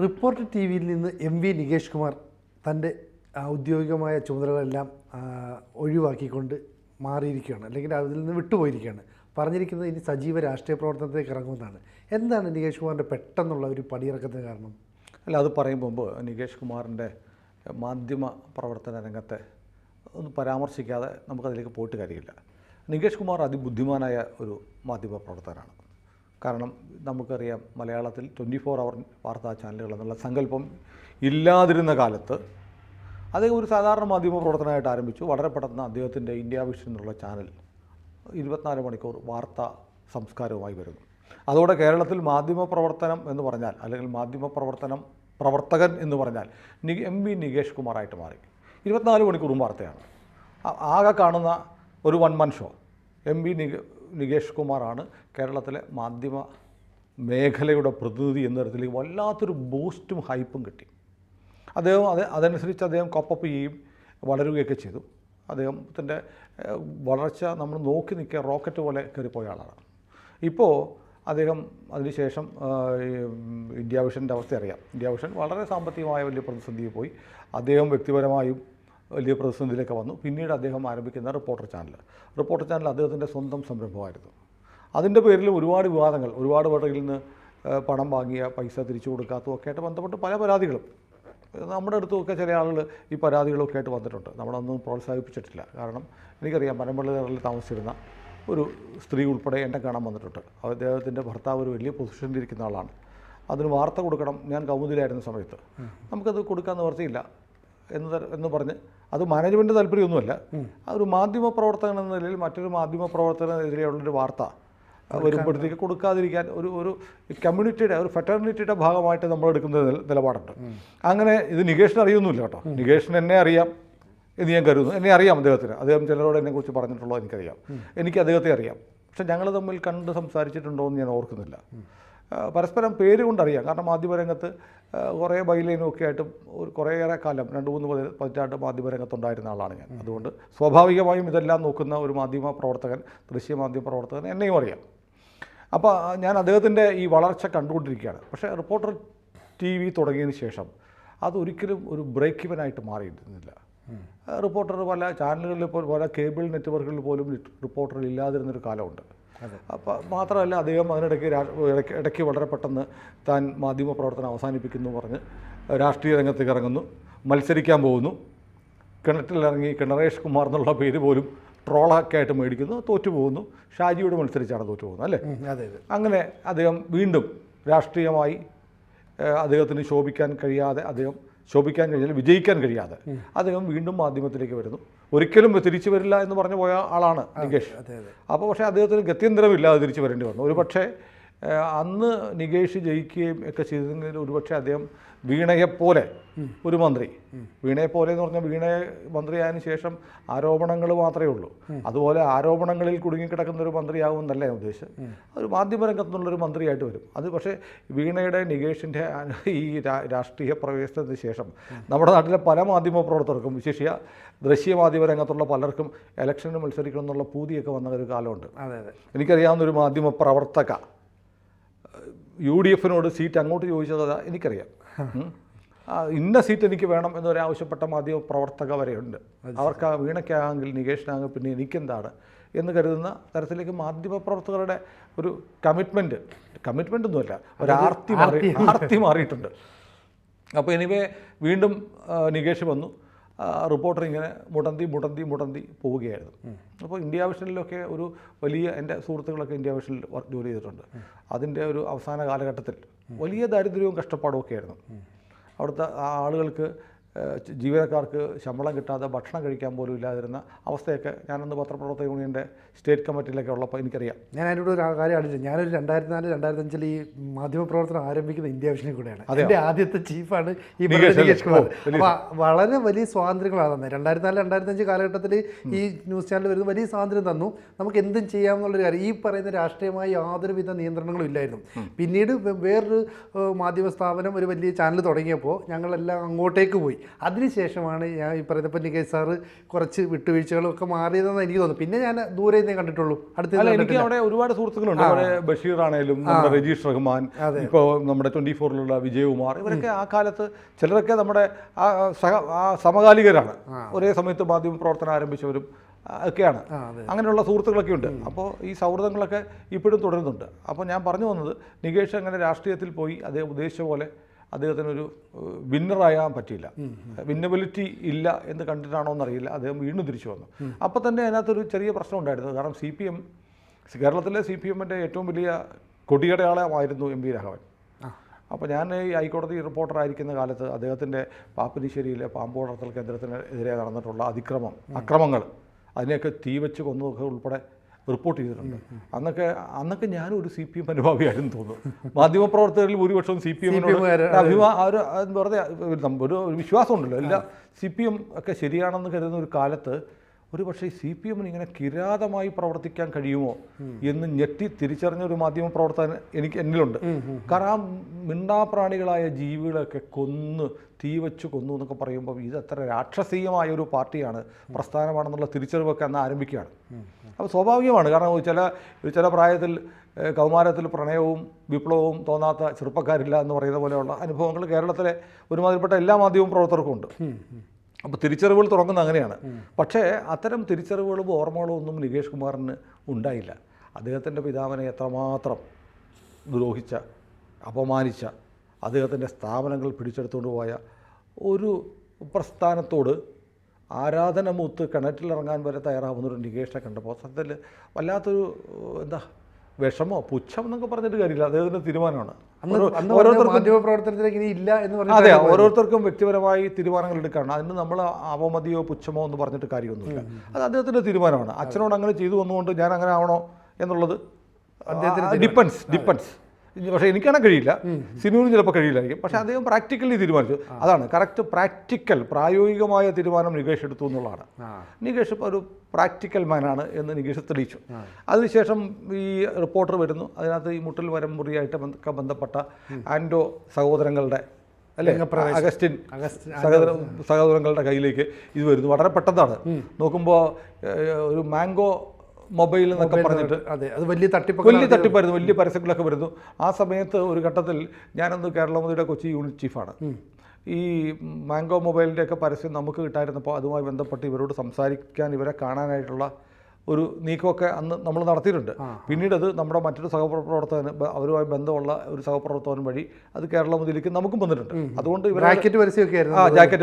Reporter T വിയിൽ നിന്ന് MV. Nikesh Kumar തൻ്റെ ഔദ്യോഗികമായ ചുമതലകളെല്ലാം ഒഴിവാക്കിക്കൊണ്ട് മാറിയിരിക്കുകയാണ്, അല്ലെങ്കിൽ അതിൽ നിന്ന് വിട്ടുപോയിരിക്കുകയാണ്. പറഞ്ഞിരിക്കുന്നത് ഇനി സജീവ രാഷ്ട്രീയ പ്രവർത്തനത്തിലേക്ക് ഇറങ്ങുന്നതാണ്. എന്താണ് നികേഷ് കുമാറിൻ്റെ പെട്ടെന്നുള്ള ഒരു പടിയിറക്കത്തിന് കാരണം? അല്ല, അത് പറയും മുമ്പ് നികേഷ് കുമാറിൻ്റെ മാധ്യമ പ്രവർത്തന രംഗത്തെ ഒന്ന് പരാമർശിക്കാതെ നമുക്കതിലേക്ക് പോയിട്ട് കാര്യമില്ല. നികേഷ് കുമാർ അതിബുദ്ധിമാനായ ഒരു മാധ്യമ പ്രവർത്തകനാണ്. കാരണം നമുക്കറിയാം, മലയാളത്തിൽ 24 അവർ വാർത്താ ചാനലുകൾ എന്നുള്ള സങ്കല്പം ഇല്ലാതിരുന്ന കാലത്ത് അദ്ദേഹം ഒരു സാധാരണ മാധ്യമ പ്രവർത്തനമായിട്ട് ആരംഭിച്ചു. വളരെ പെട്ടെന്ന് അദ്ദേഹത്തിൻ്റെ ഇന്ത്യ വിഷൻ എന്നുള്ള ചാനൽ 24 മണിക്കൂർ വാർത്താ സംസ്കാരവുമായി വരുന്നു. അതോടെ കേരളത്തിൽ മാധ്യമ പ്രവർത്തനം എന്ന് പറഞ്ഞാൽ, അല്ലെങ്കിൽ മാധ്യമ പ്രവർത്തകൻ എന്ന് പറഞ്ഞാൽ എം.വി. നികേഷ് കുമാറായിട്ട് മാറി. 24 മണിക്കൂറും വാർത്തയാണ്. ആകെ കാണുന്ന ഒരു വൺ മൻ ഷോ എം.വി. നികേഷ് കുമാറാണ് കേരളത്തിലെ മാധ്യമ മേഖലയുടെ പ്രതിനിധി എന്ന തരത്തിലേക്ക് വല്ലാത്തൊരു ബൂസ്റ്റും ഹൈപ്പും കിട്ടി. അദ്ദേഹം അതനുസരിച്ച് അദ്ദേഹം കോപ്പപ്പ് ചെയ്യുകയും വളരുകയൊക്കെ ചെയ്തു. അദ്ദേഹത്തിൻ്റെ വളർച്ച നമ്മൾ നോക്കി നിൽക്കുക റോക്കറ്റ് പോലെ കയറിപ്പോയ ആളാണ്. ഇപ്പോൾ അദ്ദേഹം അതിനുശേഷം ഇന്ത്യ വിഷൻ്റെ അവസ്ഥ അറിയാം. ഇന്ത്യ വിഷൻ വളരെ സാമ്പത്തികമായ വലിയ പ്രതിസന്ധിയിൽ പോയി. അദ്ദേഹം വ്യക്തിപരമായും വലിയ പ്രതിസന്ധിയിലേക്ക് വന്നു. പിന്നീട് അദ്ദേഹം ആരംഭിക്കുന്ന റിപ്പോർട്ടർ ചാനൽ അദ്ദേഹത്തിൻ്റെ സ്വന്തം സംരംഭമായിരുന്നു. അതിൻ്റെ പേരിൽ ഒരുപാട് വിവാദങ്ങൾ, ഒരുപാട് പേരിൽ നിന്ന് പണം വാങ്ങിയ പൈസ തിരിച്ചു കൊടുക്കാത്തതൊക്കെ ആയിട്ട് ബന്ധപ്പെട്ട് പല പരാതികളും നമ്മുടെ അടുത്തുമൊക്കെ ചില ആളുകൾ ഈ പരാതികളൊക്കെ ആയിട്ട് വന്നിട്ടുണ്ട്. നമ്മളൊന്നും പ്രോത്സാഹിപ്പിച്ചിട്ടില്ല. കാരണം എനിക്കറിയാം, പനമ്പള്ളിയിൽ താമസിച്ചിരുന്ന ഒരു സ്ത്രീ ഉൾപ്പെടെ എന്നെ കാണാൻ വന്നിട്ടുണ്ട്. അദ്ദേഹത്തിൻ്റെ ഭർത്താവ് ഒരു വലിയ പൊസിഷനിലിരിക്കുന്ന ആളാണ്. അതിന് വാർത്ത കൊടുക്കണം. ഞാൻ കൗമുദിയിലായിരുന്ന സമയത്ത് നമുക്കത് കൊടുക്കാൻ നിവർത്തിയില്ല എന്ന് പറഞ്ഞ്, അത് മാനേജ്മെൻറ്റ് താല്പര്യമൊന്നുമല്ല, ഒരു മാധ്യമ പ്രവർത്തകൻ എന്ന നിലയിൽ മറ്റൊരു മാധ്യമ പ്രവർത്തകനെതിരെയുള്ളൊരു വാർത്ത വരുമ്പോഴത്തേക്ക് കൊടുക്കാതിരിക്കാൻ ഒരു കമ്മ്യൂണിറ്റിയുടെ, ഒരു ഫെറ്റർണിറ്റിയുടെ ഭാഗമായിട്ട് നമ്മൾ എടുക്കുന്ന നിലപാടുണ്ട്. അങ്ങനെ ഇത് നികേഷിന് അറിയൊന്നുമില്ല കേട്ടോ. നികേഷിന് എന്നെ അറിയാം എന്ന് ഞാൻ കരുതുന്നു. എന്നെ അറിയാം അദ്ദേഹം ചിലരോട് എന്നെക്കുറിച്ച് പറഞ്ഞിട്ടുള്ളത് എനിക്കറിയാം. എനിക്ക് അദ്ദേഹത്തെ അറിയാം. പക്ഷെ ഞങ്ങൾ തമ്മിൽ കണ്ട് സംസാരിച്ചിട്ടുണ്ടോ എന്ന് ഞാൻ ഓർക്കുന്നില്ല. പരസ്പരം പേര് കൊണ്ടറിയാം. കാരണം മാധ്യമരംഗത്ത് കുറേ ബൈലൈനും ഒക്കെ ആയിട്ട് കുറേയേറെ കാലം 2-3 പതിറ്റാണ്ട് മാധ്യമരംഗത്തുണ്ടായിരുന്ന ആളാണ് ഞാൻ. അതുകൊണ്ട് സ്വാഭാവികമായും ഇതെല്ലാം നോക്കുന്ന ഒരു മാധ്യമ പ്രവർത്തകൻ, ദൃശ്യമാധ്യമ പ്രവർത്തകൻ എന്നെയും അറിയാം. അപ്പോൾ ഞാൻ അദ്ദേഹത്തിൻ്റെ ഈ വളർച്ച കണ്ടുകൊണ്ടിരിക്കുകയാണ്. പക്ഷേ റിപ്പോർട്ടർ ടി വി തുടങ്ങിയതിന് ശേഷം അതൊരിക്കലും ഒരു ബ്രേക്ക് ഇവനായിട്ട് മാറിയിരുന്നില്ല. റിപ്പോർട്ടർ പല ചാനലുകളിൽ പോലും, പല കേബിൾ നെറ്റ്വർക്കുകളിൽ പോലും റിപ്പോർട്ടർ ഇല്ലാതിരുന്നൊരു കാലമുണ്ട്. അപ്പോൾ മാത്രമല്ല, അദ്ദേഹം അതിനിടയ്ക്ക് വളരെ പെട്ടെന്ന് താൻ മാധ്യമ പ്രവർത്തനം അവസാനിപ്പിക്കുന്നു പറഞ്ഞ് രാഷ്ട്രീയ രംഗത്തേക്ക് ഇറങ്ങുന്നു, മത്സരിക്കാൻ പോകുന്നു. കിണറ്റിലിറങ്ങി കിണറേഷ് കുമാർ എന്നുള്ള പേര് പോലും ട്രോളൊക്കെ ആയിട്ട് മേടിക്കുന്നു, തോറ്റുപോകുന്നു. ഷാജിയോട് മത്സരിച്ചാണ് തോറ്റുപോകുന്നത്, അല്ലേ? അങ്ങനെ അദ്ദേഹം വീണ്ടും രാഷ്ട്രീയമായി അദ്ദേഹത്തിന് ശോഭിക്കാൻ കഴിഞ്ഞാൽ വിജയിക്കാൻ കഴിയാതെ അദ്ദേഹം വീണ്ടും മാധ്യമത്തിലേക്ക് വരുന്നു. ഒരിക്കലും തിരിച്ചു വരില്ല എന്ന് പറഞ്ഞു പോയ ആളാണ് നികേഷ്. അപ്പോൾ പക്ഷേ അദ്ദേഹത്തിന് ഗത്യന്തരമില്ലാതെ തിരിച്ചു വരേണ്ടി വന്നു. ഒരുപക്ഷെ അന്ന് നികേഷ് ജയിക്കുകയും ഒക്കെ ചെയ്തെങ്കിൽ ഒരുപക്ഷെ അദ്ദേഹം വീണയെപ്പോലെ ഒരു മന്ത്രി, വീണയെപ്പോലെ എന്ന് പറഞ്ഞാൽ വീണ മന്ത്രിയായതിനു ശേഷം ആരോപണങ്ങൾ മാത്രമേ ഉള്ളൂ. അതുപോലെ ആരോപണങ്ങളിൽ കുടുങ്ങിക്കിടക്കുന്ന ഒരു മന്ത്രിയാകുമെന്നല്ല ഞാൻ ഉദ്ദേശിച്ചത്. ഒരു മാധ്യമരംഗത്തു നിന്നുള്ളൊരു മന്ത്രിയായിട്ട് വരും. അത് പക്ഷേ വീണയുടെ, നികേഷിൻ്റെ ഈ രാഷ്ട്രീയ പ്രവേശനത്തിന് ശേഷം നമ്മുടെ നാട്ടിലെ പല മാധ്യമ പ്രവർത്തകർക്കും, വിശേഷിയ ദൃശ്യമാധ്യമ രംഗത്തുള്ള പലർക്കും ഇലക്ഷന് മത്സരിക്കണം എന്നുള്ള പൂതിയൊക്കെ വന്ന ഒരു കാലമുണ്ട്. എനിക്കറിയാവുന്ന ഒരു മാധ്യമ പ്രവർത്തക UDFനോട് സീറ്റ് അങ്ങോട്ട് ചോദിച്ചത് എനിക്കറിയാം. ഇന്ന സീറ്റ് എനിക്ക് വേണം എന്നൊരാവശ്യപ്പെട്ട മാധ്യമ പ്രവർത്തക വരെയുണ്ട്. അവർക്ക് വീണയ്ക്കാണെങ്കിൽ, നികേഷിനാണെങ്കിൽ പിന്നെ എനിക്കെന്താണ് എന്ന് കരുതുന്ന തരത്തിലേക്ക് മാധ്യമ പ്രവർത്തകരുടെ ഒരു കമ്മിറ്റ്മെൻ്റ് ഒന്നുമല്ല, ഒരു ആർത്തി മാറിയിട്ടുണ്ട്. അപ്പോൾ എനിവേ വീണ്ടും നികേഷ് വന്നു. റിപ്പോർട്ടർ ഇങ്ങനെ മുടന്തി പോവുകയായിരുന്നു. അപ്പോൾ ഇന്ത്യ വിഷനിലൊക്കെ ഒരു വലിയ, എൻ്റെ സുഹൃത്തുക്കളൊക്കെ ഇന്ത്യ വിഷനിൽ ജോലി ചെയ്തിട്ടുണ്ട്. അതിൻ്റെ ഒരു അവസാന കാലഘട്ടത്തിൽ വലിയ ദാരിദ്ര്യവും കഷ്ടപ്പാടും ഒക്കെ ആയിരുന്നു. അവിടുത്തെ ആളുകൾക്ക്, ജീവനക്കാർക്ക് ശമ്പളം കിട്ടാതെ ഭക്ഷണം കഴിക്കാൻ പോലും ഇല്ലാതിരുന്ന അവസ്ഥയൊക്കെ ഞാനന്ന് പത്രപ്രവർത്തക യൂണിയൻ്റെ സ്റ്റേറ്റ് കമ്മിറ്റിയിലൊക്കെ ഉള്ളപ്പോൾ എനിക്കറിയാം. ഞാൻ അതിനോട് ഒരു കാര്യം ആലോചിച്ചു. ഞാനൊരു 2004-2005 ഈ മാധ്യമപ്രവർത്തനം ആരംഭിക്കുന്ന ഇന്ത്യ വിഷനിൽ കൂടെയാണ്. അതിൻ്റെ ആദ്യത്തെ ചീഫാണ് ഈ നികേഷ് കുമാർ. അപ്പോൾ വളരെ വലിയ സ്വാതന്ത്ര്യങ്ങളാണ് തന്നത്. 2004-2005 കാലഘട്ടത്തിൽ ഈ ന്യൂസ് ചാനൽ വരുന്ന വലിയ സ്വാതന്ത്ര്യം തന്നു. നമുക്ക് എന്തും ചെയ്യാമെന്നുള്ളൊരു കാര്യം. ഈ പറയുന്ന രാഷ്ട്രീയമായി യാതൊരുവിധ നിയന്ത്രണങ്ങളും ഇല്ലായിരുന്നു. പിന്നീട് വേറൊരു മാധ്യമ സ്ഥാപനം ഒരു വലിയ ചാനൽ തുടങ്ങിയപ്പോൾ ഞങ്ങളെല്ലാം അങ്ങോട്ടേക്ക് പോയി. അതിനുശേഷമാണ് ഞാൻ ഈ പറയുന്ന ഇപ്പം നികേഷ് സാറ് കുറച്ച് വിട്ടുവീഴ്ചകളൊക്കെ മാറിയതെന്ന് എനിക്ക് തോന്നുന്നു. പിന്നെ ഞാൻ ദൂരെ നിന്നേ കണ്ടിട്ടുള്ളൂ, അടുത്ത് എനിക്ക് അവിടെ ഒരുപാട് സുഹൃത്തുക്കളുണ്ട്. അവിടെ ബഷീർ ആണേലും നമ്മുടെ രജീഷ് റഹ്മാൻ, ഇപ്പോൾ നമ്മുടെ 24-ലുള്ള വിജയകുമാർ, ഇവരൊക്കെ ആ കാലത്ത് ചിലരൊക്കെ നമ്മുടെ സമകാലികരാണ്, ഒരേ സമയത്ത് മാധ്യമ പ്രവർത്തനം ആരംഭിച്ചവരും ഒക്കെയാണ്. അങ്ങനെയുള്ള സുഹൃത്തുക്കളൊക്കെ ഉണ്ട്. അപ്പോൾ ഈ സൗഹൃദങ്ങളൊക്കെ ഇപ്പോഴും തുടരുന്നുണ്ട്. അപ്പോൾ ഞാൻ പറഞ്ഞു വന്നത്, നികേഷ് അങ്ങനെ രാഷ്ട്രീയത്തിൽ പോയി അദ്ദേഹം ഉദ്ദേശിച്ച പോലെ അദ്ദേഹത്തിനൊരു വിന്നറാകാൻ പറ്റിയില്ല, വിന്നബിലിറ്റി ഇല്ല എന്ന് കണ്ടിട്ടാണോ എന്നറിയില്ല, അദ്ദേഹം വീണ്ടും തിരിച്ചു വന്നു. അപ്പോൾ തന്നെ അതിനകത്തൊരു ചെറിയ പ്രശ്നം ഉണ്ടായിരുന്നു. കാരണം CPM, കേരളത്തിലെ CPMൻ്റെ ഏറ്റവും വലിയ കൊടിയടയാളമായിരുന്നു MP രാഘവൻ. അപ്പോൾ ഞാൻ ഈ ഹൈക്കോടതി റിപ്പോർട്ടറായിരിക്കുന്ന കാലത്ത് അദ്ദേഹത്തിൻ്റെ പാപ്പിനിശ്ശേരിയിലെ പാമ്പ് വളർത്തൽ കേന്ദ്രത്തിനെതിരെ നടന്നിട്ടുള്ള അക്രമങ്ങൾ, അതിനെയൊക്കെ തീവച്ച് കൊന്നതൊക്കെ ഉൾപ്പെടെ റിപ്പോർട്ട് ചെയ്തിട്ടുണ്ട്. അന്നൊക്കെ ഞാനും ഒരു CPM അനുഭാവിയായിരുന്നു തോന്നുന്നു. മാധ്യമപ്രവർത്തകരിൽ ഭൂരിപക്ഷവും CPM വെറുതെ ഒരു വിശ്വാസമുണ്ടല്ലോ, എല്ലാ CPM ഒക്കെ ശരിയാണെന്ന് കരുതുന്ന ഒരു കാലത്ത് ഒരു പക്ഷേ CPMന് ഇങ്ങനെ കിരാതമായി പ്രവർത്തിക്കാൻ കഴിയുമോ എന്ന് ഞെട്ടി തിരിച്ചറിഞ്ഞ ഒരു മാധ്യമ പ്രവർത്തകൻ എന്നിലുണ്ട്. കാരണം ആ മിണ്ടാപ്രാണികളായ ജീവികളൊക്കെ തീവച്ച് കൊന്നു എന്നൊക്കെ പറയുമ്പോൾ ഇത് അത്ര രാക്ഷസീയമായ ഒരു പാർട്ടിയാണ്, പ്രസ്ഥാനമാണെന്നുള്ള തിരിച്ചറിവൊക്കെ അന്ന് ആരംഭിക്കുകയാണ്. അപ്പോൾ സ്വാഭാവികമാണ്. കാരണം ചില പ്രായത്തിൽ കൗമാരത്തിൽ പ്രണയവും വിപ്ലവവും തോന്നാത്ത ചെറുപ്പക്കാരില്ല എന്ന് പറയുന്ന പോലെയുള്ള അനുഭവങ്ങൾ കേരളത്തിലെ ഒരുമാതിരിപ്പെട്ട എല്ലാ മാധ്യമ പ്രവർത്തകർക്കും ഉണ്ട്. അപ്പോൾ തിരിച്ചറിവുകൾ തുടങ്ങുന്നത് അങ്ങനെയാണ്. പക്ഷേ അത്തരം തിരിച്ചറിവുകളും ഓർമ്മകളും ഒന്നും നികേഷ് കുമാറിന് ഉണ്ടായില്ല. അദ്ദേഹത്തിൻ്റെ പിതാവിനെ എത്രമാത്രം ദ്രോഹിച്ച, അപമാനിച്ച, അദ്ദേഹത്തിൻ്റെ സ്ഥാപനങ്ങൾ പിടിച്ചെടുത്തുകൊണ്ട് പോയ ഒരു പ്രസ്ഥാനത്തോട് ആരാധന മൂത്ത് കിണറ്റിലിറങ്ങാൻ വരെ തയ്യാറാവുന്നൊരു നികേഷിനെ കണ്ടപ്പോൾ സത്യത്തിൽ വല്ലാത്തൊരു വിഷമോ പുച്ഛം എന്നൊക്കെ പറഞ്ഞിട്ട് കാര്യമില്ല. അദ്ദേഹത്തിൻ്റെ തീരുമാനമാണ്. മാധ്യമപ്രവർത്തനത്തിലേക്ക് ഇനി ഇല്ല എന്ന് പറഞ്ഞു. അതെ, ഓരോരുത്തർക്കും വ്യക്തിപരമായി തീരുമാനങ്ങൾ എടുക്കാണ്. അതിന് നമ്മൾ അവമതിയോ പുച്ഛമോ എന്ന് പറഞ്ഞിട്ട് കാര്യമൊന്നുമില്ല. അത് അദ്ദേഹത്തിൻ്റെ തീരുമാനമാണ്. അച്ഛനോട് അങ്ങനെ ചെയ്തു വന്നുകൊണ്ട് ഞാൻ അങ്ങനെ ആവണോ എന്നുള്ളത് ഡിപ്പെൻസ്. പക്ഷേ എനിക്കാണെങ്കിൽ കഴിയില്ല, സിനുവിനും ചിലപ്പോൾ കഴിയില്ലായിരിക്കും. പക്ഷേ അദ്ദേഹം പ്രാക്ടിക്കലി തീരുമാനിച്ചു. അതാണ് കറക്റ്റ്, പ്രായോഗികമായ തീരുമാനം നികേഷ് എടുത്തു എന്നുള്ളതാണ്. നികേഷ് ഇപ്പോൾ ഒരു പ്രാക്ടിക്കൽ മാനാണ് എന്ന് നികേഷ് തെളിയിച്ചു. അതിനുശേഷം ഈ റിപ്പോർട്ടർ വരുന്നു. അതിനകത്ത് ഈ മുട്ടൽ വരം മുറിയായിട്ട് ബന്ധപ്പെട്ട ആൻഡോ സഹോദരങ്ങളുടെ അഗസ്റ്റിൻ സഹോദരങ്ങളുടെ കയ്യിലേക്ക് ഇത് വരുന്നു. വളരെ പെട്ടെന്നാണ്. നോക്കുമ്പോൾ ഒരു മാംഗോ മൊബൈൽ എന്നൊക്കെ പറഞ്ഞിട്ട് അത് വലിയ തട്ടിപ്പായിരുന്നു, വലിയ പരസ്യങ്ങളൊക്കെ വരുന്നു. ആ സമയത്ത് ഒരു ഘട്ടത്തിൽ ഞാനന്ന് കേരളമോദിയുടെ കൊച്ചി യൂണിറ്റ് ചീഫാണ്. ഈ മാംഗോ മൊബൈലിൻ്റെയൊക്കെ പരസ്യം നമുക്ക് കിട്ടായിരുന്നപ്പോൾ അതുമായി ബന്ധപ്പെട്ട് ഇവരോട് സംസാരിക്കാൻ, ഇവരെ കാണാനായിട്ടുള്ള ഒരു നീക്കമൊക്കെ അന്ന് നമ്മൾ നടത്തിയിട്ടുണ്ട്. പിന്നീട് അത് നമ്മുടെ മറ്റൊരു സഹപ്രവർത്തകന്, അവരുമായി ബന്ധമുള്ള ഒരു സഹപ്രവർത്തകൻ വഴി അത് കേരളമോദിയിലേക്ക് നമുക്കും വന്നിട്ടുണ്ട്. അതുകൊണ്ട് ജാക്കറ്റ്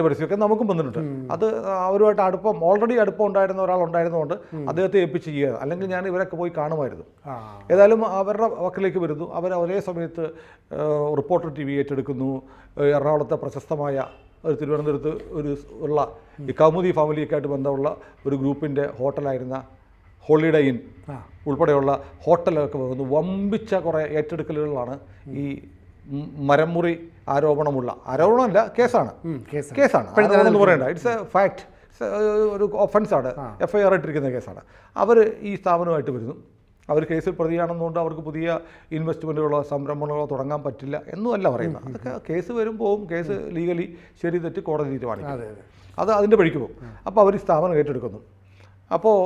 പരസ്യമൊക്കെ നമുക്കും വന്നിട്ടുണ്ട്. അത് അവരുമായിട്ട് ഓൾറെഡി അടുപ്പം ഉണ്ടായിരുന്ന ഒരാൾ ഉണ്ടായിരുന്നതുകൊണ്ട് അദ്ദേഹത്തെ ഏൽപ്പിച്ച് ചെയ്യുക, അല്ലെങ്കിൽ ഞാൻ ഇവരൊക്കെ പോയി കാണുമായിരുന്നു. ഏതായാലും അവരുടെ വക്കിലേക്ക് വരുന്നു. അവർ ഒരേ സമയത്ത് റിപ്പോർട്ടർ TV ഏറ്റെടുക്കുന്നു. എറണാകുളത്തെ പ്രശസ്തമായ തിരുവനന്തപുരത്ത് ഉള്ള ഈ കൗമുദി ഫാമിലിയൊക്കെ ആയിട്ട് ബന്ധമുള്ള ഒരു ഗ്രൂപ്പിൻ്റെ ഹോട്ടലായിരുന്ന ഹോളിഡേ ഇൻ ഉൾപ്പെടെയുള്ള ഹോട്ടലൊക്കെ വന്നു. വമ്പിച്ച കുറേ ഏറ്റെടുക്കലുകളാണ് ഈ മരംമുറി ആരോപണമല്ല, കേസാണ് എന്ന് പറയണ്ട. ഇറ്റ്സ് എ ഫാക്ട്, ഒരു ഒഫൻസാണ്, FIR ഇട്ടിരിക്കുന്ന കേസാണ്. അവർ ഈ സ്ഥാപനമായിട്ട് വരുന്നു. അവർ കേസിൽ പ്രതിയാണെന്നുകൊണ്ട് അവർക്ക് പുതിയ ഇൻവെസ്റ്റ്മെൻറ്റുകളോ സംരംഭങ്ങളോ തുടങ്ങാൻ പറ്റില്ല എന്നുമല്ല പറയുന്നത്. അതൊക്കെ കേസ് വരും പോവും, കേസ് ലീഗലി ശരി തെറ്റ് കോടതി തീരുമാനിക്കും, അത് അതിൻ്റെ വഴിക്ക് പോകും. അപ്പോൾ അവർ ഈ സ്ഥാപനം ഏറ്റെടുക്കുന്നു. അപ്പോൾ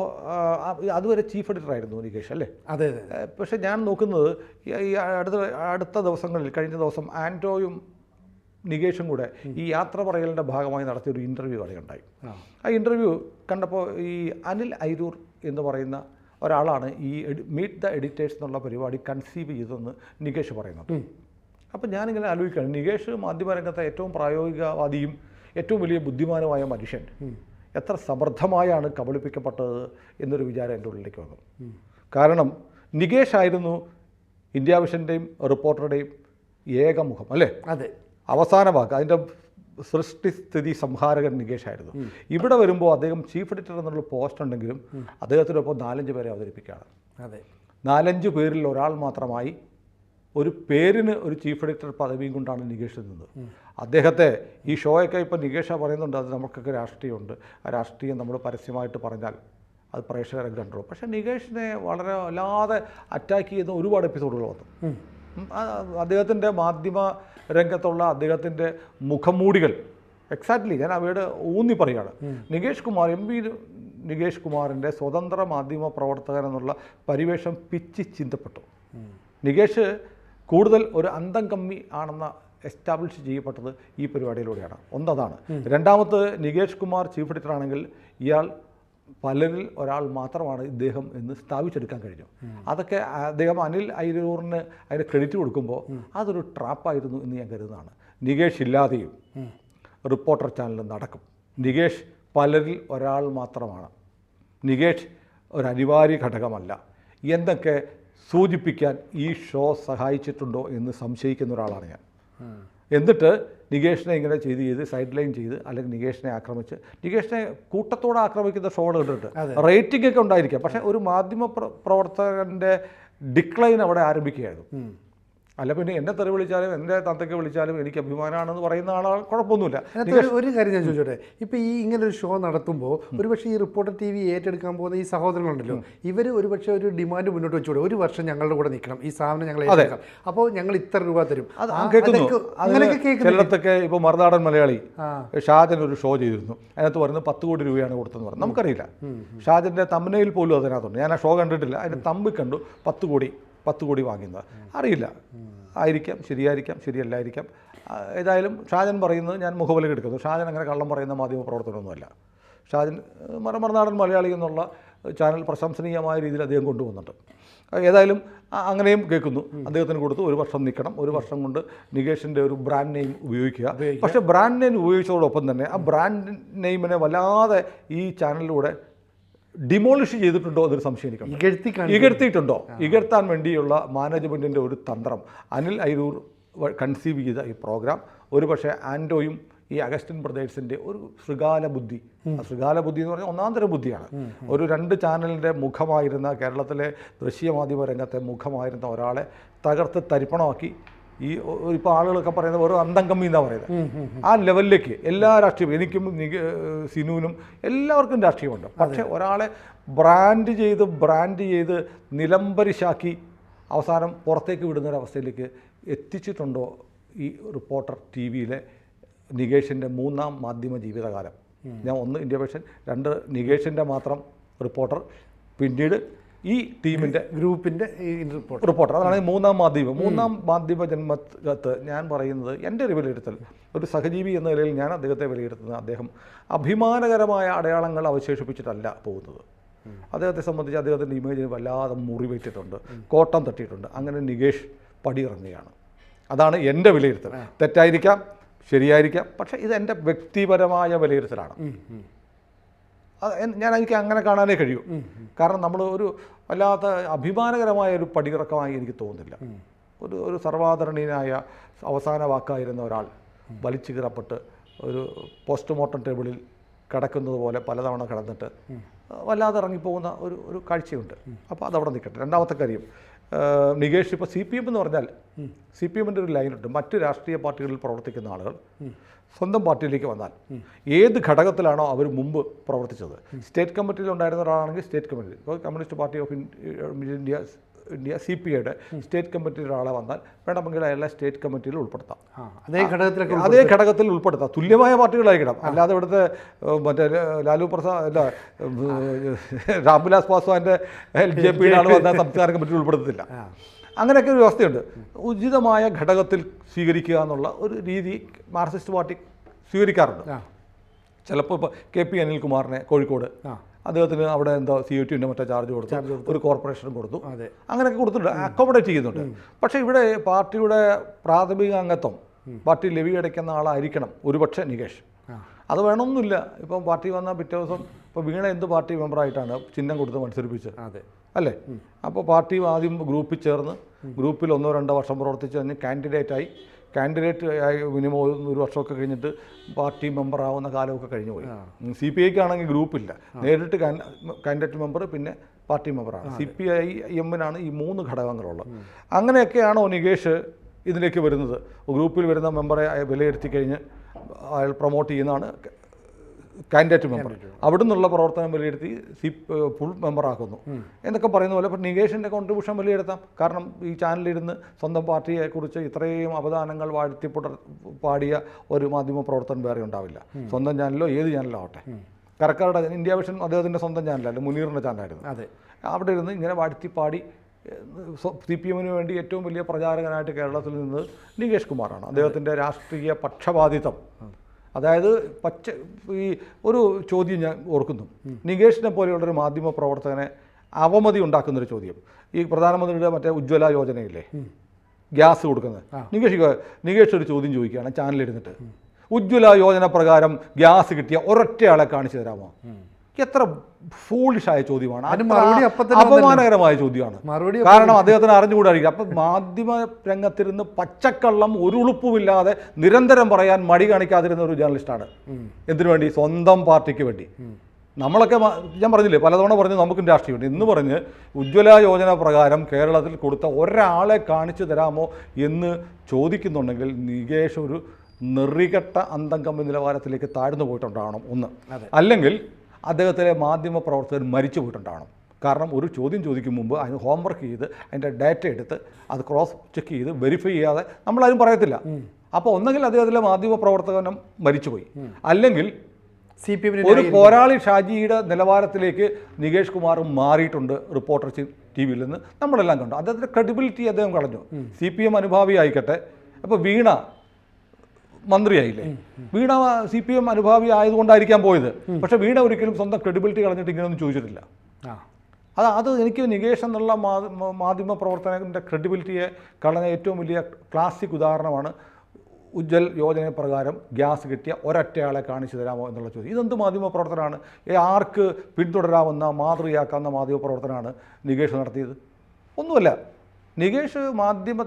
അതുവരെ ചീഫ് എഡിറ്റർ ആയിരുന്നു നികേഷ്, അല്ലേ? അതെ. പക്ഷേ ഞാൻ നോക്കുന്നത് ഈ അടുത്ത ദിവസങ്ങളിൽ, കഴിഞ്ഞ ദിവസം ആൻഡോയും നികേഷും കൂടെ ഈ യാത്ര പറയലിൻ്റെ ഭാഗമായി നടത്തിയൊരു ഇൻ്റർവ്യൂ ഉണ്ടായി. ആ ഇൻ്റർവ്യൂ കണ്ടപ്പോൾ ഈ അനിൽ ഐരൂർ എന്ന് പറയുന്ന ഒരാളാണ് ഈ മീറ്റ് ദ എഡിറ്റേഴ്സ് എന്നുള്ള പരിപാടി കൺസീവ് ചെയ്തതെന്ന് നികേഷ് പറയുന്നത്. അപ്പം ഞാനിങ്ങനെ ആലോചിക്കുകയാണ്, നികേഷ് മാധ്യമരംഗത്തെ ഏറ്റവും പ്രായോഗികവാദിയും ഏറ്റവും വലിയ ബുദ്ധിമാനുമായ മനുഷ്യൻ എത്ര സമർത്ഥമായാണ് കബളിപ്പിക്കപ്പെട്ടത് എന്നൊരു വിചാരം എൻ്റെ ഉള്ളിലേക്ക് വന്നു. കാരണം നികേഷ് ആയിരുന്നു ഇന്ത്യ വിഷൻ്റെയും റിപ്പോർട്ടറുടെയും ഏകമുഖം, അല്ലേ? അതെ. അവസാന വാക്ക്, അതിൻ്റെ സൃഷ്ടിസ്ഥിതി സംഹാരകൻ നികേഷ് ആയിരുന്നു. ഇവിടെ വരുമ്പോൾ അദ്ദേഹം ചീഫ് എഡിറ്റർ എന്നുള്ള പോസ്റ്റ് ഉണ്ടെങ്കിലും അദ്ദേഹത്തിനൊപ്പം 4-5 പേരെ അവതരിപ്പിക്കുകയാണ്. അതെ. 4-5 പേരിൽ ഒരാൾ മാത്രമായി ഒരു പേരിന് ഒരു ചീഫ് എഡിറ്റർ പദവിയും കൊണ്ടാണ് നികേഷ് നിന്നത്. അദ്ദേഹത്തെ ഈ ഷോയൊക്കെ ഇപ്പോൾ നികേഷ പറയുന്നുണ്ട്, അത് നമുക്കൊക്കെ രാഷ്ട്രീയമുണ്ട്, ആ രാഷ്ട്രീയം നമ്മൾ പരസ്യമായിട്ട് പറഞ്ഞാൽ അത് പ്രേക്ഷകരൊക്കെ കണ്ടു. പക്ഷേ നികേഷിനെ വളരെ വല്ലാതെ അറ്റാക്ക് ചെയ്യുന്ന ഒരുപാട് എപ്പിസോഡുകൾ വന്നു. അദ്ദേഹത്തിൻ്റെ മാധ്യമ രംഗത്തുള്ള അദ്ദേഹത്തിൻ്റെ മുഖംമൂടികൾ എക്സാക്ട്ലി ഞാൻ അവയുടെ ഊന്നി പറയുകയാണ്. നികേഷ് കുമാർ നികേഷ് കുമാറിൻ്റെ സ്വതന്ത്ര മാധ്യമ പ്രവർത്തകൻ എന്നുള്ള പരിവേഷം പിച്ചി ചിന്തപ്പെട്ടു. നികേഷ് കൂടുതൽ ഒരു അന്തം കമ്മി ആണെന്ന എസ്റ്റാബ്ലിഷ് ചെയ്യപ്പെട്ടത് ഈ പരിപാടിയിലൂടെയാണ്. ഒന്നതാണ്. രണ്ടാമത് നികേഷ് കുമാർ ചീഫ് എഡിറ്റർ ആണെങ്കിൽ ഇയാൾ പലരിൽ ഒരാൾ മാത്രമാണ് ഇദ്ദേഹം എന്ന് സ്ഥാപിച്ചെടുക്കാൻ കഴിഞ്ഞു. അതൊക്കെ അദ്ദേഹം അനിൽ അയിരൂറിന് അതിന് ക്രെഡിറ്റ് കൊടുക്കുമ്പോൾ അതൊരു ട്രാപ്പായിരുന്നു എന്ന് ഞാൻ കരുതുന്നതാണ്. നികേഷ് ഇല്ലാതെയും റിപ്പോർട്ടർ ചാനൽ നടക്കും. നികേഷ് പലരിൽ ഒരാൾ മാത്രമാണ്. നികേഷ് ഒരു അനിവാര്യ ഘടകമല്ല എന്നൊക്കെ സൂചിപ്പിക്കാൻ ഈ ഷോ സഹായിച്ചിട്ടുണ്ടോ എന്ന് സംശയിക്കുന്ന ഒരാളാണ് ഞാൻ. എന്നിട്ട് നികേഷിനെ ഇങ്ങനെ ചെയ്ത് സൈഡ് ലൈൻ ചെയ്ത് അല്ലെങ്കിൽ നികേഷിനെ ആക്രമിച്ച് നികേഷിനെ കൂട്ടത്തോടെ ആക്രമിക്കുന്ന ഷോകൾ കണ്ടിട്ട് റേറ്റിംഗ് ഒക്കെ ഉണ്ടായിരിക്കാം. പക്ഷേ ഒരു മാധ്യമ പ്രവർത്തകൻ്റെ ഡിക്ലൈൻ അവിടെ ആരംഭിക്കുകയായിരുന്നു. അല്ല പിന്നെ എന്നെ തെറി വിളിച്ചാലും എൻ്റെ തന്തയ്ക്ക് വിളിച്ചാലും എനിക്ക് അഭിമാനമാണെന്ന് പറയുന്ന ആളാണ്, കുഴപ്പമൊന്നുമില്ല. ഒരു കാര്യം ഞാൻ ചോദിച്ചോട്ടെ, ഇപ്പോൾ ഈ ഇങ്ങനെ ഒരു ഷോ നടത്തുമ്പോൾ ഒരുപക്ഷെ ഈ റിപ്പോർട്ടർ TV ഏറ്റെടുക്കാൻ പോകുന്ന ഈ സഹോദരങ്ങളുണ്ടല്ലോ, ഇവർ ഒരുപക്ഷെ ഒരു ഡിമാൻഡ് മുന്നോട്ട് വെച്ചുകൂടെ, ഒരു വർഷം ഞങ്ങളുടെ കൂടെ നിൽക്കണം, ഈ സാധനം ഞങ്ങൾ ഏറ്റെടുക്കാം, അപ്പോൾ ഞങ്ങൾ ഇത്ര രൂപ തരും. ചിലടത്തൊക്കെ ഇപ്പോൾ മറുനാടൻ മലയാളി ഷാജൻ ഒരു ഷോ ചെയ്തിരുന്നു, അതിനകത്ത് പറയുന്നത് 10 കോടി രൂപയാണ് കൊടുത്തതെന്ന് പറഞ്ഞു. നമുക്കറിയില്ല, ഷാജൻ്റെ തമ്പനയിൽ പോലും അതിനകത്തുണ്ട്. ഞാൻ ആ ഷോ കണ്ടിട്ടില്ല, അതിൻ്റെ തമ്പിൽ കണ്ടു 10 കോടി വാങ്ങുന്നത്. അറിയില്ല, ആയിരിക്കാം, ശരിയായിരിക്കാം, ശരിയല്ലായിരിക്കാം. ഏതായാലും ഷാജൻ പറയുന്നത് ഞാൻ മുഖവില എടുക്കുന്നു. ഷാജൻ അങ്ങനെ കള്ളം പറയുന്ന മാധ്യമ പ്രവർത്തനമൊന്നുമല്ല. ഷാജൻ മറുനാടൻ മലയാളി എന്നുള്ള ചാനൽ പ്രശംസനീയമായ രീതിയിൽ അദ്ദേഹം കൊണ്ടുവന്നിട്ട് ഏതായാലും അങ്ങനെയും കേൾക്കുന്നു. അദ്ദേഹത്തിന് കൊടുത്ത് 1 വർഷം നിൽക്കണം, 1 വർഷം കൊണ്ട് നികേഷിൻ്റെ ഒരു ബ്രാൻഡ് നെയിം ഉപയോഗിക്കുക. പക്ഷേ ബ്രാൻഡ് നെയിം ഉപയോഗിച്ചതോടൊപ്പം തന്നെ ആ ബ്രാൻഡ് നെയിമിനെ വല്ലാതെ ഈ ചാനലിലൂടെ ഡിമോളിഷ് ചെയ്തിട്ടുണ്ടോ എന്നൊരു സംശയം എനിക്കുണ്ട്. ഇകഴ്ത്തിയിട്ടുണ്ടോ? ഇകഴ്ത്താൻ വേണ്ടിയുള്ള മാനേജ്മെൻറ്റിൻ്റെ ഒരു തന്ത്രം അനിൽ അയിരൂർ കൺസീവ് ചെയ്ത ഈ പ്രോഗ്രാം ഒരു പക്ഷേ ആൻഡോയും ഈ അഗസ്റ്റിൻ ബ്രദേഴ്സിൻ്റെ ഒരു ശൃഗാല ബുദ്ധി എന്ന് പറഞ്ഞാൽ ഒന്നാന്തര ബുദ്ധിയാണ്. ഒരു 2 ചാനലിൻ്റെ മുഖമായിരുന്ന, കേരളത്തിലെ ദൃശ്യമാധ്യമ രംഗത്തെ മുഖമായിരുന്ന ഒരാളെ തകർത്ത് തരിപ്പണമാക്കി ഈ ഇപ്പോൾ ആളുകളൊക്കെ പറയുന്നത് വെറും അന്തം കമ്മി എന്നാണ് പറയുന്നത്. ആ ലെവലിലേക്ക് എല്ലാ രാഷ്ട്രീയവും, എനിക്കും സിനുവിനും എല്ലാവർക്കും രാഷ്ട്രീയമുണ്ട്. പക്ഷേ ഒരാളെ ബ്രാൻഡ് ചെയ്ത് നിലംപരിശാക്കി അവസാനം പുറത്തേക്ക് വിടുന്നൊരവസ്ഥയിലേക്ക് എത്തിച്ചിട്ടുണ്ടോ ഈ റിപ്പോർട്ടർ TVയിലെ നികേഷിൻ്റെ 3ാം മാധ്യമ ജീവിതകാലം? ഞാൻ 1 ഇന്ത്യ വിഷൻ, 2 നികേഷിൻ്റെ മാത്രം റിപ്പോർട്ടർ, പിന്നീട് ഈ ടീമിൻ്റെ ഗ്രൂപ്പിൻ്റെ റിപ്പോർട്ടർ. അതാണ് 3ാം മാധ്യമ ജന്മത്ത് ഞാൻ പറയുന്നത്. എൻ്റെ ഒരു വിലയിരുത്തൽ, ഒരു സഹജീവി എന്ന നിലയിൽ ഞാൻ അദ്ദേഹത്തെ വിലയിരുത്തുന്നത്, അദ്ദേഹം അഭിമാനകരമായ അടയാളങ്ങൾ അവശേഷിപ്പിച്ചിട്ടല്ല പോകുന്നത്. അദ്ദേഹത്തെ സംബന്ധിച്ച് അദ്ദേഹത്തിൻ്റെ ഇമേജിന് വല്ലാതെ മുറിവേറ്റിട്ടുണ്ട്, കോട്ടം തട്ടിയിട്ടുണ്ട്. അങ്ങനെ നികേഷ് പടിയിറങ്ങുകയാണ്. അതാണ് എൻ്റെ വിലയിരുത്തൽ. തെറ്റായിരിക്കാം, ശരിയായിരിക്കാം, പക്ഷേ ഇത് എൻ്റെ വ്യക്തിപരമായ വിലയിരുത്തലാണ്. എനിക്ക് അങ്ങനെ കാണാനേ കഴിയൂ. കാരണം നമ്മൾ ഒരു വല്ലാത്ത അഭിമാനകരമായ ഒരു പടിയിറക്കമായി എനിക്ക് തോന്നുന്നില്ല. ഒരു സർവാദരണീയനായ അവസാന വാക്കായിരുന്ന ഒരാൾ വലിച്ചു കീറപ്പെട്ട് ഒരു പോസ്റ്റ്മോർട്ടം ടേബിളിൽ കിടക്കുന്നത് പോലെ പലതവണ കിടന്നിട്ട് വല്ലാതെ ഇറങ്ങിപ്പോകുന്ന ഒരു കാഴ്ചയുണ്ട്. അപ്പോൾ അതവിടെ നിൽക്കട്ടെ. രണ്ടാമത്തെ കാര്യം, നികേഷ് ഇപ്പോൾ CPM എന്ന് പറഞ്ഞാൽ CPMൻ്റെ ഒരു ലൈനുണ്ട്. മറ്റ് രാഷ്ട്രീയ പാർട്ടികളിൽ പ്രവർത്തിക്കുന്ന ആളുകൾ സ്വന്തം പാർട്ടിയിലേക്ക് വന്നാൽ ഏത് ഘടകത്തിലാണോ അവർ മുമ്പ് പ്രവർത്തിച്ചത്, സ്റ്റേറ്റ് കമ്മിറ്റിയിൽ ഉണ്ടായിരുന്ന ഒരാളാണെങ്കിൽ സ്റ്റേറ്റ് കമ്മിറ്റി, ഇപ്പോൾ കമ്മ്യൂണിസ്റ്റ് പാർട്ടി ഓഫ് ഇന്ത്യ CPIയുടെ സ്റ്റേറ്റ് കമ്മിറ്റിയിൽ ഒരാളെ വന്നാൽ വേണമെങ്കിൽ അയാളെ സ്റ്റേറ്റ് കമ്മിറ്റിയിൽ ഉൾപ്പെടുത്താം. അതേ ഘടകത്തിൽ ഉൾപ്പെടുത്താം. തുല്യമായ പാർട്ടികളായിരിക്കണം. അല്ലാതെ ഇവിടുത്തെ മറ്റേ ലാലു പ്രസാദ് അല്ല രാംവിലാസ് പാസ്വാൻ്റെ LJPയുടെ ആൾ വന്നാൽ സംസ്ഥാന കമ്മിറ്റിയിൽ ഉൾപ്പെടുത്തത്തില്ല. അങ്ങനെയൊക്കെ ഒരു വ്യവസ്ഥയുണ്ട്. ഉചിതമായ ഘടകത്തിൽ സ്വീകരിക്കുക എന്നുള്ള ഒരു രീതി മാർക്സിസ്റ്റ് പാർട്ടി സ്വീകരിക്കാറുണ്ട്. ചിലപ്പോൾ ഇപ്പോൾ KP അനിൽകുമാറിനെ കോഴിക്കോട് അദ്ദേഹത്തിന് അവിടെ എന്തോ COTൻ്റെ മറ്റേ ചാർജ് കൊടുത്തു, ഒരു കോർപ്പറേഷനും കൊടുത്തു, അങ്ങനെയൊക്കെ കൊടുത്തിട്ടുണ്ട്, അക്കോമഡേറ്റ് ചെയ്യുന്നുണ്ട്. പക്ഷേ ഇവിടെ പാർട്ടിയുടെ പ്രാഥമിക അംഗത്വം, പാർട്ടി ലെവി അടയ്ക്കുന്ന ആളായിരിക്കണം ഒരുപക്ഷെ നികേഷ്. അത് വേണമെന്നില്ല. ഇപ്പം പാർട്ടി വന്നാൽ പിറ്റേ ദിവസം ഇപ്പോൾ വീണ എന്ത് പാർട്ടി മെമ്പറായിട്ടാണ് ചിഹ്നം കൊടുത്ത് മത്സരിപ്പിച്ചത് അല്ലേ? അപ്പോൾ പാർട്ടി ആദ്യം ഗ്രൂപ്പിൽ ചേർന്ന് ഗ്രൂപ്പിൽ 1-2 വർഷം പ്രവർത്തിച്ച് കഴിഞ്ഞ് കാൻഡിഡേറ്റ് ആയി മിനിമം 1 വർഷമൊക്കെ കഴിഞ്ഞിട്ട് പാർട്ടി മെമ്പറാവുന്ന കാലമൊക്കെ കഴിഞ്ഞു പോയി. CPIക്കാണെങ്കിൽ ഗ്രൂപ്പില്ല, നേരിട്ട് കാൻഡിഡേറ്റ് മെമ്പർ പിന്നെ പാർട്ടി മെമ്പറാണ്. CPIM-നാണ് ഈ 3 ഘടകങ്ങളുള്ളത്. അങ്ങനെയൊക്കെയാണോ നികേഷ് ഇതിലേക്ക് വരുന്നത്? ഗ്രൂപ്പിൽ വരുന്ന മെമ്പറെ വിലയിരുത്തി കഴിഞ്ഞ് അയാൾ പ്രൊമോട്ട് ചെയ്യുന്നതാണ് കാൻഡിഡേറ്റ് മെമ്പർ, അവിടെ നിന്നുള്ള പ്രവർത്തനം വിലയിരുത്തി ഫുൾ മെമ്പറാക്കുന്നു എന്നൊക്കെ പറയുന്ന പോലെ. ഇപ്പോൾ നികേഷിൻ്റെ കോൺട്രിബ്യൂഷൻ വിലയിരുത്താം. കാരണം ഈ ചാനലിരുന്ന് സ്വന്തം പാർട്ടിയെക്കുറിച്ച് ഇത്രയും അവദാനങ്ങൾ പാടിയ ഒരു മാധ്യമ പ്രവർത്തനം വേറെ ഉണ്ടാവില്ല. സ്വന്തം ചാനലോ ഏത് ചാനലോ ആവട്ടെ. കരക്കാരുടെ ഇന്ത്യ വിഷൻ അദ്ദേഹത്തിൻ്റെ സ്വന്തം ചാനലല്ല, മുനീറിൻ്റെ ചാനലായിരുന്നു. അതെ, അവിടെ ഇരുന്ന് ഇങ്ങനെ വാഴ്ത്തിപ്പാടി CPM വേണ്ടി ഏറ്റവും വലിയ പ്രചാരകനായിട്ട് കേരളത്തിൽ നിന്ന് നികേഷ് കുമാറാണ്. അദ്ദേഹത്തിൻ്റെ രാഷ്ട്രീയ പക്ഷപാതിത്വം, അതായത് ഈ ഒരു ചോദ്യം ഞാൻ ഓർക്കുന്നു. നികേഷിനെ പോലെയുള്ളൊരു മാധ്യമ പ്രവർത്തകനെ അവമതി ഉണ്ടാക്കുന്നൊരു ചോദ്യം. ഈ പ്രധാനമന്ത്രിയുടെ മറ്റേ ഉജ്ജ്വല യോജനയില്ലേ, ഗ്യാസ് കൊടുക്കുന്നത്, നികേഷ് ഒരു ചോദ്യം ചോദിക്കുകയാണ് ചാനലിരുന്നിട്ട്, ഉജ്ജ്വല യോജന പ്രകാരം ഗ്യാസ് കിട്ടിയ ഒരൊറ്റയാളെ കാണിച്ചു തരാമോ? എത്ര ഫൂളിഷായ ചോദ്യമാണ്, അപമാനകരമായ ചോദ്യമാണ്. കാരണം അദ്ദേഹത്തിന് അറിഞ്ഞുകൂടായിരിക്കും. അപ്പം മാധ്യമ രംഗത്തിരുന്ന് പച്ചക്കള്ളം ഒരു ഉളുപ്പുമില്ലാതെ നിരന്തരം പറയാൻ മടി കാണിക്കാതിരുന്ന ഒരു ജേർണലിസ്റ്റാണ്. എന്തിനു വേണ്ടി? സ്വന്തം പാർട്ടിക്ക് വേണ്ടി. നമ്മളൊക്കെ ഞാൻ പറഞ്ഞില്ലേ, പലതവണ പറഞ്ഞു നമുക്കും രാഷ്ട്രീയമുണ്ട് എന്ന് പറഞ്ഞ് ഉജ്ജ്വല യോജന പ്രകാരം കേരളത്തിൽ കൊടുത്ത ഒരാളെ കാണിച്ചു തരാമോ എന്ന് ചോദിക്കുന്നുണ്ടെങ്കിൽ നികേഷ് ഒരു നെറികെട്ട അന്തംകമ്പി നിലവാരത്തിലേക്ക് താഴ്ന്നു പോയിട്ടുണ്ടാവണം ഒന്ന്. അല്ലെങ്കിൽ അദ്ദേഹത്തിലെ മാധ്യമ പ്രവർത്തകർ മരിച്ചു പോയിട്ടുണ്ടാവണം. കാരണം ഒരു ചോദ്യം ചോദിക്കും മുമ്പ് അതിന് ഹോംവർക്ക് ചെയ്ത് അതിൻ്റെ ഡാറ്റ എടുത്ത് അത് ക്രോസ് ചെക്ക് ചെയ്ത് വെരിഫൈ ചെയ്യാതെ നമ്മളാരും പറയത്തില്ല. അപ്പോൾ ഒന്നെങ്കിൽ അദ്ദേഹത്തിലെ മാധ്യമ പ്രവർത്തകനും മരിച്ചുപോയി, അല്ലെങ്കിൽ ഒരു പോരാളി ഷാജിയുടെ നിലവാരത്തിലേക്ക് നികേഷ് കുമാർ മാറിയിട്ടുണ്ട് റിപ്പോർട്ടർ TV-യിൽ നിന്ന് നമ്മളെല്ലാം കണ്ടു. അദ്ദേഹത്തിൻ്റെ ക്രെഡിബിലിറ്റി അദ്ദേഹം കളഞ്ഞു. CPM അനുഭാവി ആയിക്കട്ടെ. അപ്പോൾ വീണ മന്ത്രിയായില്ലേ, വീണ CPM അനുഭാവി ആയതുകൊണ്ടായിരിക്കാൻ പോയത്. പക്ഷേ വീണ ഒരിക്കലും സ്വന്തം ക്രെഡിബിലിറ്റി കളഞ്ഞിട്ട് ഇങ്ങനെയൊന്നും ചോദിച്ചിട്ടില്ല. അത് എനിക്ക് നികേഷ് എന്നുള്ള മാധ്യമ പ്രവർത്തനത്തിൻ്റെ ക്രെഡിബിലിറ്റിയെ കളഞ്ഞ ഏറ്റവും വലിയ ക്ലാസിക് ഉദാഹരണമാണ് ഉജ്ജ്വൽ യോജന പ്രകാരം ഗ്യാസ് കിട്ടിയ ഒരൊറ്റയാളെ കാണിച്ചു തരാമോ എന്നുള്ള ചോദ്യം. ഇതെന്ത് മാധ്യമ പ്രവർത്തനമാണ്? ആർക്ക് പിന്തുടരാവുന്ന മാതൃകയാക്കാവുന്ന മാധ്യമ പ്രവർത്തനമാണ് നികേഷ് നടത്തിയത്? ഒന്നുമല്ല. നികേഷ് മാധ്യമ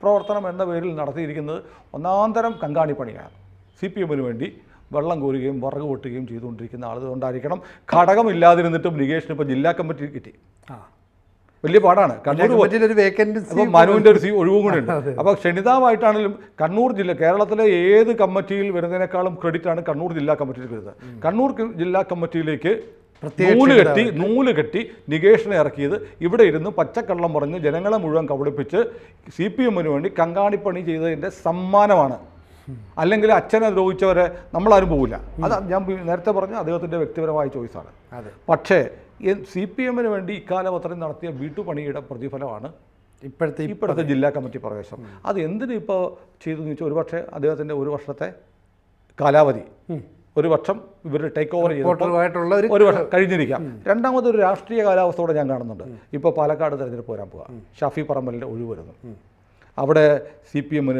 പ്രവർത്തനം എന്ന പേരിൽ നടത്തിയിരിക്കുന്നത് ഒന്നാന്തരം കങ്കാണിപ്പണിയാണ്. CPM വേണ്ടി വെള്ളം കോരുകയും വിറക് വെട്ടുകയും ചെയ്തുകൊണ്ടിരിക്കുന്ന ആളുകൊണ്ടായിരിക്കണം ഘടകമില്ലാതിരുന്നിട്ടും നികേഷിന് ഇപ്പോൾ ജില്ലാ കമ്മിറ്റി കിട്ടി. വലിയ പാടാണ്. മനുവിൻ്റെ ഒരു ഒഴിവും കൂടെ ഉണ്ട്. അപ്പോൾ ക്ഷണിതാവായിട്ടാണെങ്കിലും കണ്ണൂർ ജില്ല, കേരളത്തിലെ ഏത് കമ്മിറ്റിയിൽ വരുന്നതിനേക്കാളും ക്രെഡിറ്റാണ് കണ്ണൂർ ജില്ലാ കമ്മിറ്റിയിൽ വരുന്നത്. കണ്ണൂർ ജില്ലാ കമ്മിറ്റിയിലേക്ക് നൂല് കെട്ടി നികേഷിനെ ഇറക്കിയത് ഇവിടെ ഇരുന്ന് പച്ചക്കള്ളം പറഞ്ഞ് ജനങ്ങളെ മുഴുവൻ കബളിപ്പിച്ച് CPM വേണ്ടി കങ്കാണിപ്പണി ചെയ്തതിൻ്റെ സമ്മാനമാണ്. അല്ലെങ്കിൽ അച്ഛനെ ദ്രോഹിച്ചവരെ നമ്മളാരും പോകില്ല. അത് ഞാൻ നേരത്തെ പറഞ്ഞു, അദ്ദേഹത്തിൻ്റെ വ്യക്തിപരമായ ചോയ്സാണ്. പക്ഷേ CPM വേണ്ടി ഇക്കാലം അത്രയും നടത്തിയ വീട്ടുപണിയുടെ പ്രതിഫലമാണ് ഇപ്പോഴത്തെ ജില്ലാ കമ്മിറ്റി പ്രവേശം. അത് എന്തിനു ഇപ്പോൾ ചെയ്തെന്ന് ചോദിച്ചാൽ, ഒരുപക്ഷെ അദ്ദേഹത്തിൻ്റെ ഒരു വർഷത്തെ കാലാവധി, ഒരു വർഷം ഇവർ ടേക്ക് ഓവർ ചെയ്തിട്ടുള്ള ഒരു വർഷം കഴിഞ്ഞിരിക്കാം. രണ്ടാമതൊരു രാഷ്ട്രീയ കാലാവസ്ഥയോടെ ഞാൻ കാണുന്നുണ്ട്. ഇപ്പോൾ പാലക്കാട് തെരഞ്ഞെടുപ്പ് വരാൻ പോവുക, ഷാഫി പറമ്പലിൻ്റെ ഒഴിവ് വരുന്നു. അവിടെ CPM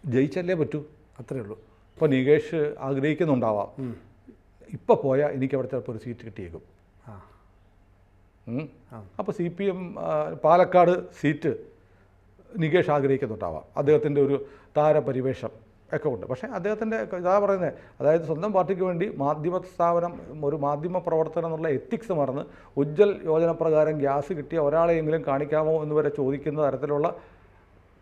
ജയിച്ചല്ലേ പറ്റൂ, അത്രേ ഉള്ളൂ. ഇപ്പോൾ നികേഷ് ആഗ്രഹിക്കുന്നുണ്ടാവാം, ഇപ്പോൾ പോയാൽ എനിക്ക് അവിടെ ചിലപ്പോൾ ഒരു സീറ്റ് കിട്ടിയേക്കും. അപ്പോൾ CPM പാലക്കാട് സീറ്റ് നികേഷ് ആഗ്രഹിക്കുന്നുണ്ടാവാം. അദ്ദേഹത്തിൻ്റെ ഒരു താരപരിവേഷം ഒക്കെ ഉണ്ട്. പക്ഷേ അദ്ദേഹത്തിൻ്റെ ഇതാ പറയുന്നത്, അതായത് സ്വന്തം പാർട്ടിക്ക് വേണ്ടി മാധ്യമ സ്ഥാപനം, ഒരു മാധ്യമ പ്രവർത്തനം എന്നുള്ള എത്തിക്സ് മറന്ന് ഉജ്ജ്വൽ യോജന പ്രകാരം ഗ്യാസ് കിട്ടിയ ഒരാളെയെങ്കിലും കാണിക്കാമോ എന്ന് വരെ ചോദിക്കുന്ന തരത്തിലുള്ള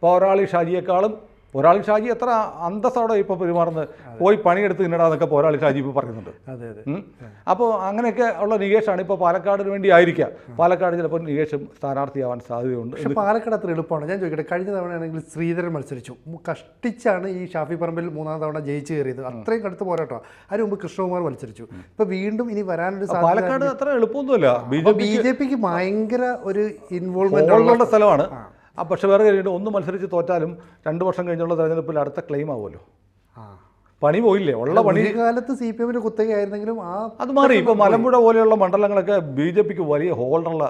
പോരാളി ഷാജിയെക്കാളും, പോരാളി ഷാജി എത്ര അന്തസ്സോടെ ഇപ്പോൾ പെരുമാറുന്നത്, പോയി പണിയെടുത്ത് തിന്നടാന്നൊക്കെ പോരാളി ഷാജി ഇപ്പോൾ പറയുന്നുണ്ട്. അപ്പോൾ അങ്ങനെയൊക്കെ ഉള്ള നികേഷാണ് ഇപ്പോൾ പാലക്കാടിന് വേണ്ടി ആയിരിക്കാം. പാലക്കാട് ചിലപ്പോൾ നികേഷ് സ്ഥാനാർത്ഥിയാവാൻ സാധ്യതയുണ്ട്. പക്ഷേ പാലക്കാട് അത്ര എളുപ്പമാണ്. ഞാൻ ചോദിക്കട്ടെ, കഴിഞ്ഞ തവണയാണെങ്കിൽ ശ്രീധരൻ മത്സരിച്ചു, കഷ്ടിച്ചാണ് ഈ ഷാഫി പറമ്പിൽ 3-ാം തവണ ജയിച്ച് കയറിയത്. അത്രയും കടുത്ത് പോരാട്ടമാണ്. അതിന് മുമ്പ് കൃഷ്ണകുമാർ മത്സരിച്ചു. ഇപ്പോൾ വീണ്ടും ഇനി വരാനൊരു സാധ്യത. പാലക്കാട് അത്ര എളുപ്പമൊന്നുമല്ല. BJPക്ക് ഭയങ്കര ഒരു ഇൻവോൾവ്മെന്റ് ഉള്ള സ്ഥലമാണ്. പക്ഷേ വേറെ കാര്യമുണ്ട്, ഒന്ന് മത്സരിച്ച് തോറ്റാലും 2 വർഷം കഴിഞ്ഞുള്ള തെരഞ്ഞെടുപ്പിൽ അടുത്ത ക്ലെയിം ആവുമല്ലോ. പണി പോയില്ലേ, ഉള്ള പണി. കാലത്ത് CPM കുത്തകയായിരുന്നെങ്കിലും അത് മാറി. ഇപ്പോൾ മലമ്പുഴ പോലെയുള്ള മണ്ഡലങ്ങളൊക്കെ BJPക്ക് വലിയ ഹോൾഡുള്ള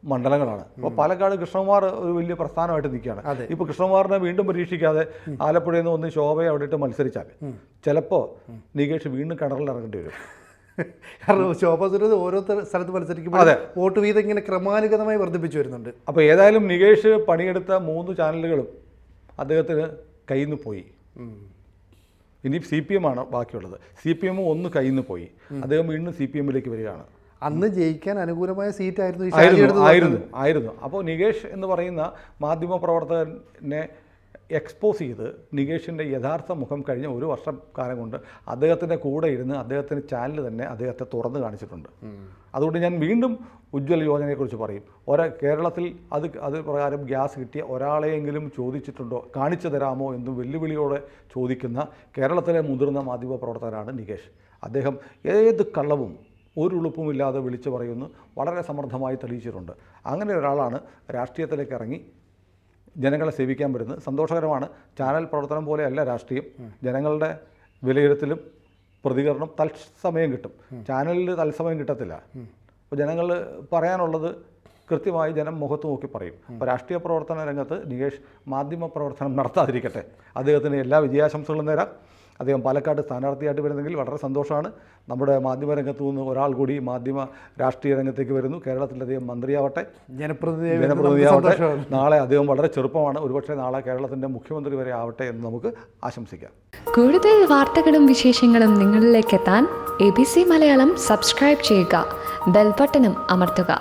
മണ്ഡലങ്ങളാണ്. അപ്പോൾ പാലക്കാട് കൃഷ്ണകുമാർ ഒരു വലിയ പ്രസ്ഥാനമായിട്ട് നിൽക്കുകയാണ്. ഇപ്പോൾ കൃഷ്ണകുമാറിനെ വീണ്ടും പരീക്ഷിക്കാതെ ആലപ്പുഴയിൽ നിന്ന് വന്ന് ശോഭയെ അവിടെ ഇട്ട് മത്സരിച്ചാൽ ചിലപ്പോൾ നികേഷ് വീണ്ടും കിണറിൽ ഇറങ്ങേണ്ടി വരും. കാരണം ശോഭ സുരേന്ദ്രൻ ഓരോ സ്ഥലത്ത് മത്സരിക്കുമ്പോൾ വോട്ട് വീതം ഇങ്ങനെ ക്രമാനുഗതമായി വർദ്ധിപ്പിച്ചു വരുന്നുണ്ട്. അപ്പോൾ ഏതായാലും നികേഷ് പണിയെടുത്ത 3 ചാനലുകളും അദ്ദേഹത്തിന് കയ്യിൽ നിന്ന് പോയി. ഇനി CPM ആണ് ബാക്കിയുള്ളത്. CPM ഒന്ന് കയ്യിൽ നിന്ന് പോയി. അദ്ദേഹം വീണ്ടും CPM-ലേക്ക് വരികയാണ്. അന്ന് ജയിക്കാൻ അനുകൂലമായ സീറ്റായിരുന്നു. ആയിരുന്നു. അപ്പോൾ നികേഷ് എന്ന് പറയുന്ന മാധ്യമ പ്രവർത്തകനെ എക്സ്പോസ് ചെയ്ത് നികേഷിൻ്റെ യഥാർത്ഥ മുഖം കഴിഞ്ഞ ഒരു വർഷക്കാലം കൊണ്ട് അദ്ദേഹത്തിൻ്റെ കൂടെ ഇരുന്ന് അദ്ദേഹത്തിൻ്റെ ചാനൽ തന്നെ അദ്ദേഹത്തെ തുറന്ന് കാണിച്ചിട്ടുണ്ട്. അതുകൊണ്ട് ഞാൻ വീണ്ടും ഉജ്ജ്വൽ യോജനയെക്കുറിച്ച് പറയും. കേരളത്തിൽ അത് പ്രകാരം ഗ്യാസ് കിട്ടിയ ഒരാളെയെങ്കിലും ചോദിച്ചിട്ടുണ്ടോ, കാണിച്ചു തരാമോ എന്ന് വെല്ലുവിളിയോടെ ചോദിക്കുന്ന കേരളത്തിലെ മുതിർന്ന മാധ്യമപ്രവർത്തകനാണ് നികേഷ്. അദ്ദേഹം ഏത് കള്ളവും ഒരു ഉളുപ്പുമില്ലാതെ വിളിച്ചു പറയുന്നു വളരെ സമർത്ഥമായി തെളിയിച്ചിട്ടുണ്ട്. അങ്ങനെ ഒരാളാണ് രാഷ്ട്രീയത്തിലേക്ക് ഇറങ്ങി ജനങ്ങളെ സേവിക്കാൻ വരുന്നത്. സന്തോഷകരമാണ്. ചാനൽ പ്രവർത്തനം പോലെയല്ല രാഷ്ട്രീയം. ജനങ്ങളുടെ വിലയിരുത്തലും പ്രതികരണം തത്സമയം കിട്ടും. ചാനലിൽ തത്സമയം കിട്ടത്തില്ല. അപ്പോൾ ജനങ്ങൾ പറയാനുള്ളത് കൃത്യമായി ജനം മുഖത്ത് നോക്കി പറയും. അപ്പോൾ രാഷ്ട്രീയ പ്രവർത്തന രംഗത്ത് നികേഷ് മാധ്യമ പ്രവർത്തനം നടത്താതിരിക്കട്ടെ. അദ്ദേഹത്തിന് എല്ലാ വിജയാശംസകളും നേരാം. അദ്ദേഹം പാലക്കാട് സ്ഥാനാർത്ഥിയായിട്ട് വരുന്നെങ്കിൽ വളരെ സന്തോഷമാണ്. നമ്മുടെ മാധ്യമരംഗത്തു നിന്ന് ഒരാൾ കൂടി മാധ്യമ രാഷ്ട്രീയ രംഗത്തേക്ക് വരുന്നു. കേരളത്തിൽ അദ്ദേഹം മന്ത്രിയാവട്ടെ, ജനപ്രതിനിധിയാവട്ടെ. നാളെ അദ്ദേഹം വളരെ ചെറുപ്പമാണ്. ഒരുപക്ഷെ നാളെ കേരളത്തിൻ്റെ മുഖ്യമന്ത്രി വരെ ആവട്ടെ എന്ന് നമുക്ക് ആശംസിക്കാം. കൂടുതൽ വാർത്തകളും വിശേഷങ്ങളും നിങ്ങളിലേക്ക് എത്താൻ ABC മലയാളം സബ്സ്ക്രൈബ് ചെയ്യുക, ബെൽ ബട്ടണും അമർത്തുക.